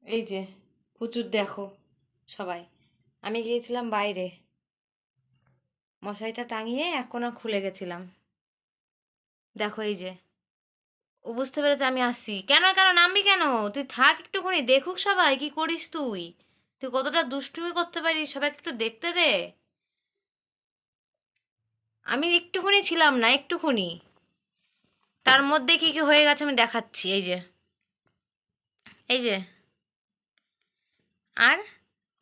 এই যে প্রচুর দেখো সবাই, আমি গিয়েছিলাম বাইরে, মশারিটা টাঙিয়ে এক কোণা খুলে গেছিলাম। দেখো এই যে, ও বুঝতে পেরেছে আমি আসছি। কেন কেন নামবি কেন? তুই থাক একটুখানি, দেখুক সবাই কি করিস তুই। তুই কতটা দুষ্টুমি করতে পারিস, সবাইকে একটু দেখতে দে। আমি একটুখানি ছিলাম না, একটুখানি, তার মধ্যে কি কি হয়ে গেছে আমি দেখাচ্ছি। এই যে, এই যে, আর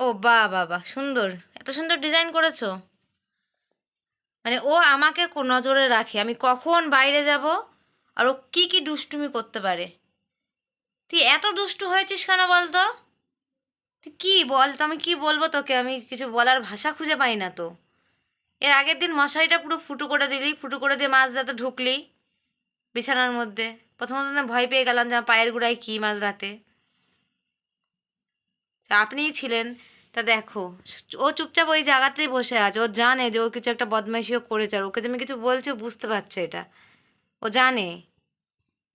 ও বাহ বাহ বাহ, সুন্দর, এত সুন্দর ডিজাইন করেছো। মানে ও আমাকে নজরে রাখে আমি কখন বাইরে যাব, আর ও কি কি দুষ্টুমি করতে পারে। তুই এত দুষ্টু হয়েছিস কেন বলতো? তুই কি বল তো, আমি কি বলবো তোকে, আমি কিছু বলার ভাষা খুঁজে পাই না তো। এর আগের দিন মশারিটা পুরো ফুটো করে দিলি, ফুটো করে দিয়ে মাঝ রাতে ঢুকলি বিছানার মধ্যে। প্রথমত না ভয় পেয়ে গেলাম যে আমার পায়ের গোড়ায় কি মাঝ রাতে। আপনিই ছিলেন। তা দেখো, ও চুপচাপ ওই জায়গাতেই বসে আছে, ও জানে যে ও কিছু একটা বদমাইশিও করেছে, আর ওকে যে আমি কিছু বলছি ও বুঝতে পারছে এটা, ও জানে।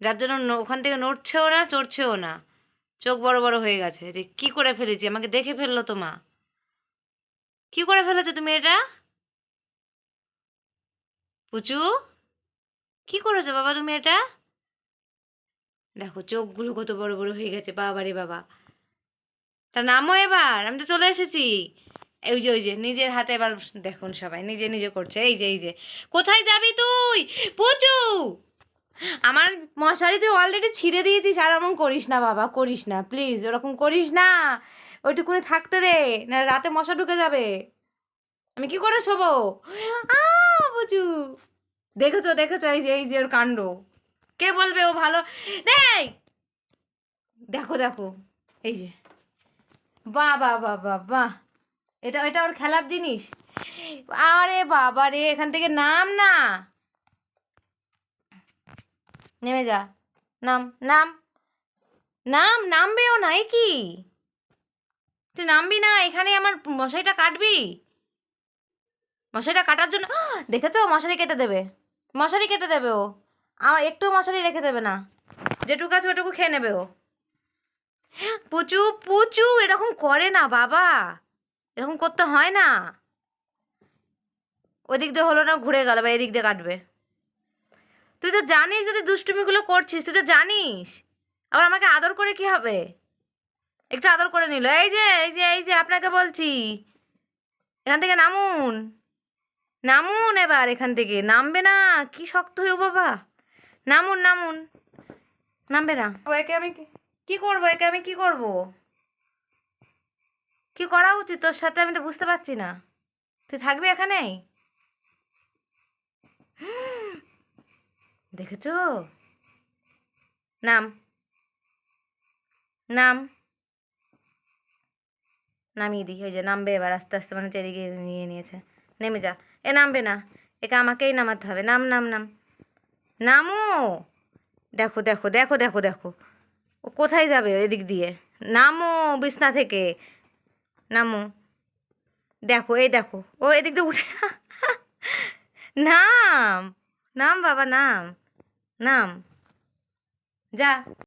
যার জন্য ওখান থেকে নড়ছেও না, চড়ছেও না, চোখ বড় বড় হয়ে গেছে যে কি করে ফেলেছি, আমাকে দেখে ফেললো তো মা। কি করে ফেলেছো তুমি এটা? পুচু, কি করেছো বাবা তুমি এটা? দেখো চোখগুলো কত বড় বড় হয়ে গেছে, বাবা রে বাবা। তা নামো এবার, আমি তো চলে এসেছি। ওই যে, ওই যে নিজের হাতে এবার দেখুন সবাই নিজে নিজে করছে। এই যে, এই যে, কোথায় যাবি তুই পুচু? আমার মশারি তুই অলরেডি ছিঁড়ে দিয়েছিস, আর এমন করিস না বাবা, করিস না প্লিজ, ওরকম করিস না। ওইটুকুনি থাকতে দে, না রাতে মশা ঢুকে যাবে। আমি কি করে শোবো? বুঝু, দেখেছো দেখেছো, এই যে, এই যে ওর কাণ্ড। কে বলবে ও ভালো? এই দেখো দেখো, এই যে, বাহ বাহ বাহ বাহ বাহ, এটা এটা ওর খেলার জিনিস। আরে বাবা রে, এখান থেকে নাম না, নেমে যা, নাম নাম নাম, নামবেও না, এ কি? তুই নামবি না, এখানে আমার মশারিটা কাটবি। মশারিটা কাটার জন্য দেখেছো, মশারি কেটে দেবে, মশারি কেটে দেবে ও। আমার একটু মশারি রেখে দেবে না, যেটুকু আছে ওটুকু খেয়ে নেবে ও। পুচু পুচু, এরকম করে না বাবা, এরকম করতে হয় না। ওই দিক দিয়ে হলো না, ঘুরে গেল, বা এদিক দিয়ে কাটবে। তুই তো জানিস যদি দুষ্টুমিগুলো করছিস, তুই তো জানিস। আবার আমাকে আদর করে কি হবে? একটু আদর করে নিল। এই যে, এই যে, এই যে, আপনাকে বলছি, এখান থেকে নামুন, নামুন এবার, এখান থেকে নামবে না। কি শক্ত হয়েও বাবা, নামুন নামুন, নামবে না। একে আমি কি করবো, একে আমি কি করবো? কি করা উচিত তোর সাথে আমি তো বুঝতে পারছি না। তুই থাকবি এখানেই? দেখেছো, নাম, নাম, নামিয়ে দিই। ওই যে নামবে এবার আস্তে আস্তে, মানে হচ্ছে এদিকে নিয়ে নিয়েছে। নেমে যা, এ নামবে না, একে আমাকেই নামাতে হবে। নাম নাম নাম, নামো। দেখো দেখো দেখো দেখো দেখো, ও কোথায় যাবে এদিক দিয়ে? নামো বিছনা থেকে, নামো। দেখো এই দেখো, ও এদিক দিয়ে উঠে নাম, নাম বাবা নাম, নাম, যা।